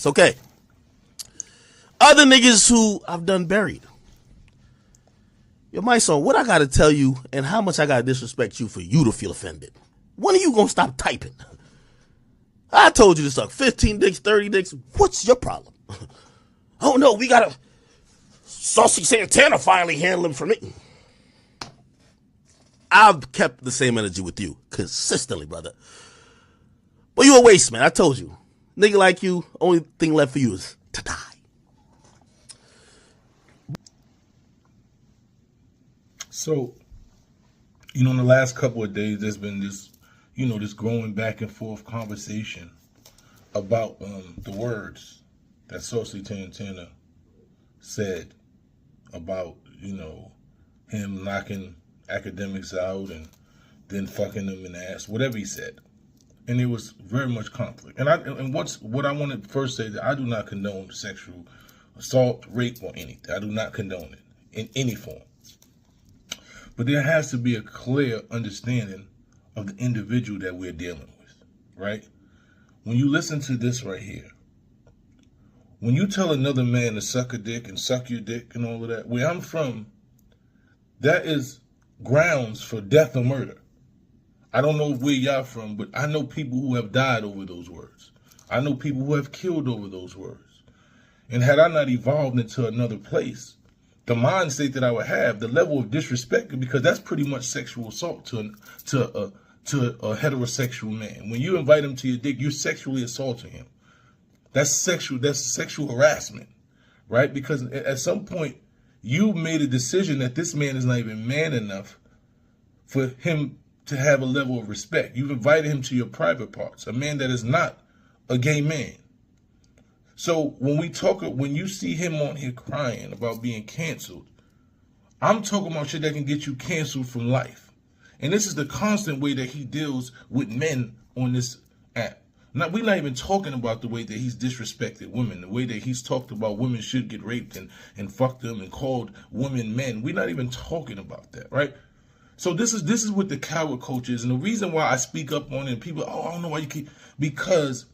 It's okay. Other niggas who I've done buried. Yo, Mysonne, what I gotta tell you and how much I gotta disrespect you for you to feel offended? When are you gonna stop typing? I told you to suck 15 dicks, 30 dicks. What's your problem? Oh no, we got a Saucy Santana finally handling for me. I've kept the same energy with you consistently, brother. But you a waste, man. I told you. Nigga like you, only thing left for you is to die. So, in the last couple of days, there's been this, this growing back and forth conversation about the words that Saucy Santana said about, him knocking Akademiks out and then fucking them in the ass, whatever he said. And there was very much conflict. And what I want to first say, that I do not condone sexual assault, rape, or anything. I do not condone it in any form. But there has to be a clear understanding of the individual that we're dealing with, right? When you listen to this right here, when you tell another man to suck a dick and suck your dick and all of that, where I'm from, that is grounds for death or murder. I don't know where y'all from, but I know people who have died over those words. I know people who have killed over those words. And had I not evolved into another place, the mind state that I would have, the level of disrespect, because that's pretty much sexual assault to a heterosexual man. When you invite him to your dick, you're sexually assaulting him. That's sexual harassment, right? Because at some point, you made a decision that this man is not even man enough for him to have a level of respect. You've invited him to your private parts, a man that is not a gay man. So when you see him on here crying about being canceled, I'm talking about shit that can get you canceled from life. And this is the constant way that he deals with men on this app. Now, we're not even talking about the way that he's disrespected women, the way that he's talked about women should get raped and fucked them and called women men. We're not even talking about that, right? So this is what the coward culture is. And the reason why I speak up on it, and people, I don't know why you keep, because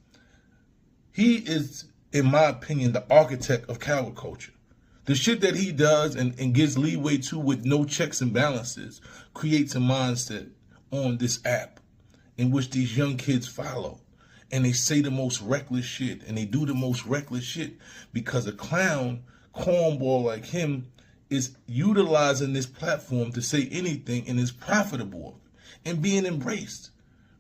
he is, in my opinion, the architect of coward culture. The shit that he does and gives leeway to with no checks and balances creates a mindset on this app in which these young kids follow. And they say the most reckless shit, and they do the most reckless shit because a clown, cornball like him is utilizing this platform to say anything and is profitable and being embraced,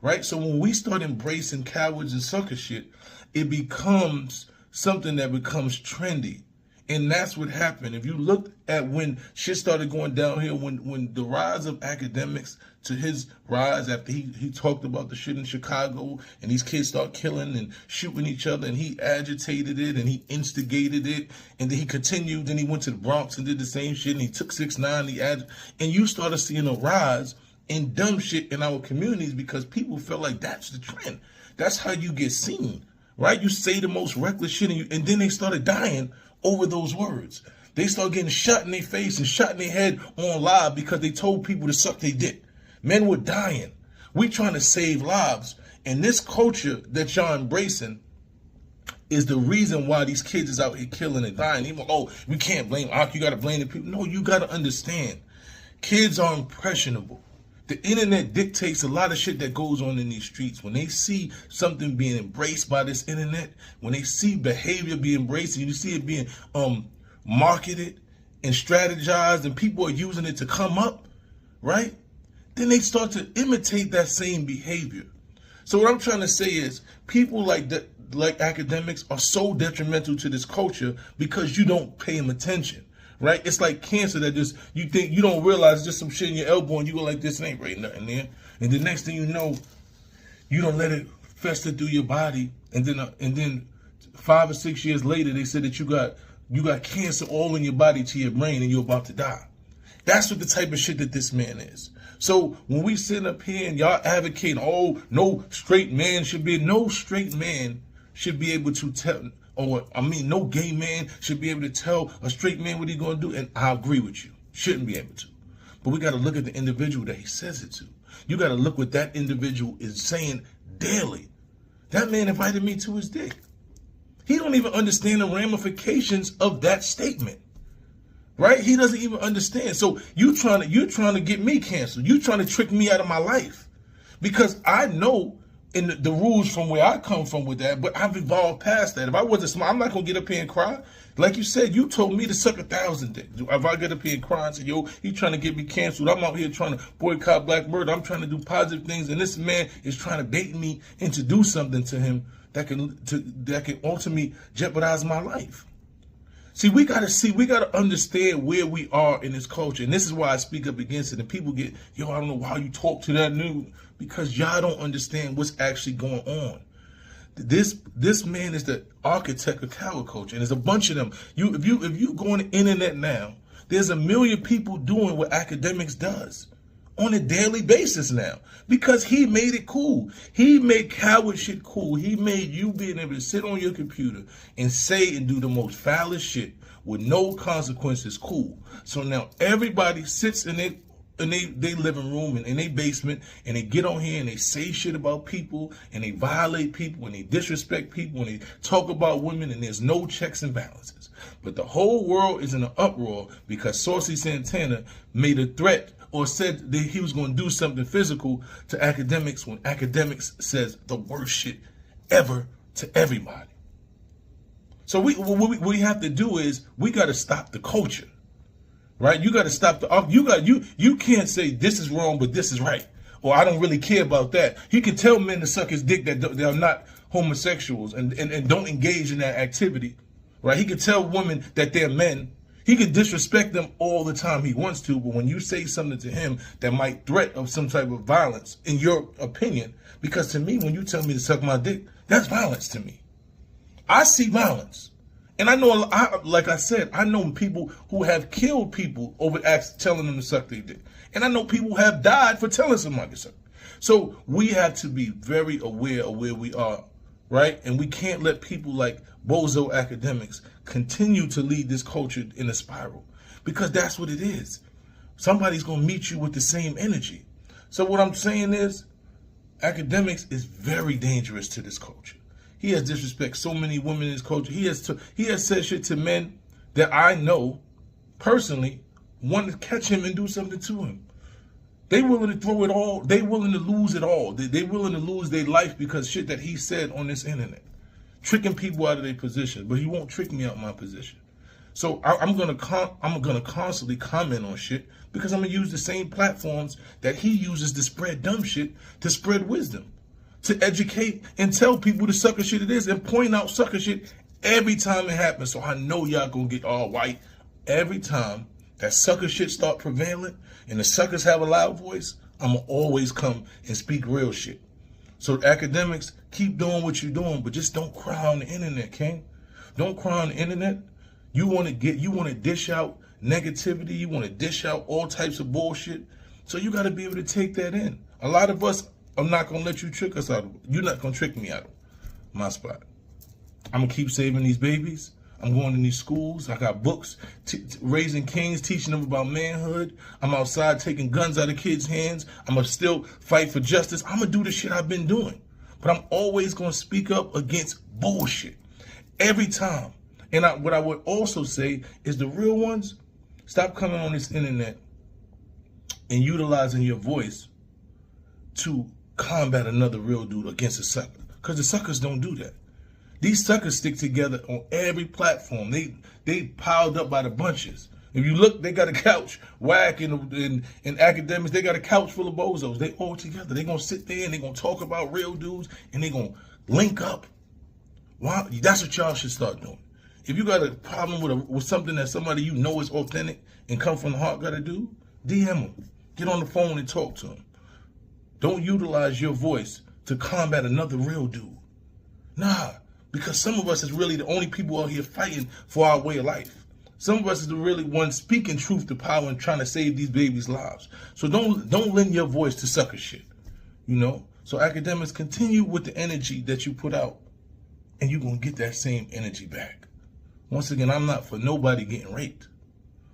right? So when we start embracing cowards and sucker shit, it becomes something that becomes trendy. And that's what happened. If you look at when shit started going downhill, when the rise of Akademiks to his rise after he talked about the shit in Chicago and these kids start killing and shooting each other and he agitated it and he instigated it and then he continued and he went to the Bronx and did the same shit and he took 6ix9ine, and you started seeing a rise in dumb shit in our communities because people felt like that's the trend. That's how you get seen, right? You say the most reckless shit and then they started dying over those words. They start getting shot in their face and shot in their head on live because they told people to suck their dick. Men were dying. We trying to save lives. And this culture that y'all embracing is the reason why these kids is out here killing and dying. Even, we can't blame Ak, you got to blame the people. No, you got to understand. Kids are impressionable. The internet dictates a lot of shit that goes on in these streets. When they see something being embraced by this internet, when they see behavior being embraced, and you see it being marketed and strategized, and people are using it to come up, right? Then they start to imitate that same behavior. So what I'm trying to say is, people like Akademiks are so detrimental to this culture because you don't pay them attention. Right? It's like cancer that just, you think, you don't realize it's just some shit in your elbow and you go like this, and ain't right nothing there. And the next thing you know, you don't let it fester through your body. And then 5 or 6 years later, they said that you got cancer all in your body to your brain and you're about to die. That's what the type of shit that this man is. So when we sit up here and y'all advocate, no straight man should be able to tell, no gay man should be able to tell a straight man what he's going to do. And I agree with you. Shouldn't be able to. But we got to look at the individual that he says it to. You got to look what that individual is saying daily. That man invited me to his dick. He don't even understand the ramifications of that statement. Right? He doesn't even understand. So you're trying to get me canceled. You trying to trick me out of my life. Because I know in the rules from where I come from with that, but I've evolved past that. If I wasn't smart, I'm not gonna get up here and cry. Like you said, you told me to suck 1,000 dicks. If I get up here and cry and say, yo, he trying to get me canceled, I'm out here trying to boycott black murder, I'm trying to do positive things, and this man is trying to bait me into do something to him that can ultimately jeopardize my life. See, we gotta understand where we are in this culture. And this is why I speak up against it. And people get, yo, I don't know why you talk to that news. Because y'all don't understand what's actually going on. This man is the architect of coward culture. And there's a bunch of them. If you go on the internet now, there's a million people doing what Akademiks does on a daily basis now. Because he made it cool. He made coward shit cool. He made you being able to sit on your computer and say and do the most foulest shit with no consequences cool. So now everybody sits in it. In they living room and in their basement, and they get on here and they say shit about people, and they violate people, and they disrespect people, and they talk about women, and there's no checks and balances. But the whole world is in an uproar because Saucy Santana made a threat or said that he was going to do something physical to Akademiks when Akademiks says the worst shit ever to everybody. So what we have to do is we got to stop the culture. Right? You got to stop you can't say this is wrong, but this is right. Or I don't really care about that. He can tell men to suck his dick that they're not homosexuals and don't engage in that activity. Right? He can tell women that they're men. He can disrespect them all the time he wants to, but when you say something to him that might threat of some type of violence, in your opinion, because to me, when you tell me to suck my dick, that's violence to me. I see violence. And I know, like I said, I know people who have killed people over telling them to suck their dick. And I know people who have died for telling somebody to suck. So we have to be very aware of where we are, right? And we can't let people like bozo Akademiks continue to lead this culture in a spiral. Because that's what it is. Somebody's going to meet you with the same energy. So what I'm saying is, Akademiks is very dangerous to this culture. He has disrespected so many women in his culture. He has said shit to men that I know personally want to catch him and do something to him. They willing to throw it all. They willing to lose it all. They willing to lose their life because shit that he said on this internet, tricking people out of their position. But he won't trick me out of my position. So I'm gonna constantly comment on shit because I'm gonna use the same platforms that he uses to spread dumb shit to spread wisdom. To educate and tell people the sucker shit it is and point out sucker shit every time it happens. So I know y'all gonna get all white every time that sucker shit start prevailing and the suckers have a loud voice. I'm gonna always come and speak real shit. So Akademiks, keep doing what you're doing, but just don't cry on the internet, King. Don't cry on the internet. You want to dish out negativity. You want to dish out all types of bullshit. So you got to be able to take that in. A lot of us. I'm not going to let you trick us out of it. You're not going to trick me out of my spot. I'm going to keep saving these babies. I'm going in these schools. I got books, raising kings, teaching them about manhood. I'm outside taking guns out of kids' hands. I'm going to still fight for justice. I'm going to do the shit I've been doing. But I'm always going to speak up against bullshit. Every time. And what I would also say is the real ones, stop coming on this internet and utilizing your voice to combat another real dude against a sucker. Because the suckers don't do that. These suckers stick together on every platform. They piled up by the bunches. If you look, they got a couch. Whack and Akademiks, they got a couch full of bozos. They all together. They going to sit there and they going to talk about real dudes and they going to link up. Wow, that's what y'all should start doing. If you got a problem with something that somebody you know is authentic and come from the heart got to do, DM them. Get on the phone and talk to them. Don't utilize your voice to combat another real dude. Nah, because some of us is really the only people out here fighting for our way of life. Some of us is the really ones speaking truth to power and trying to save these babies' lives. So don't lend your voice to sucker shit, you know? So Akademiks, continue with the energy that you put out, and you're going to get that same energy back. Once again, I'm not for nobody getting raped.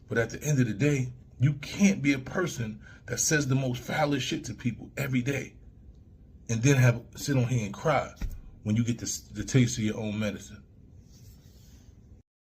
But at the end of the day, you can't be a person that says the most foulest shit to people every day and then sit on here and cry when you get the taste of your own medicine.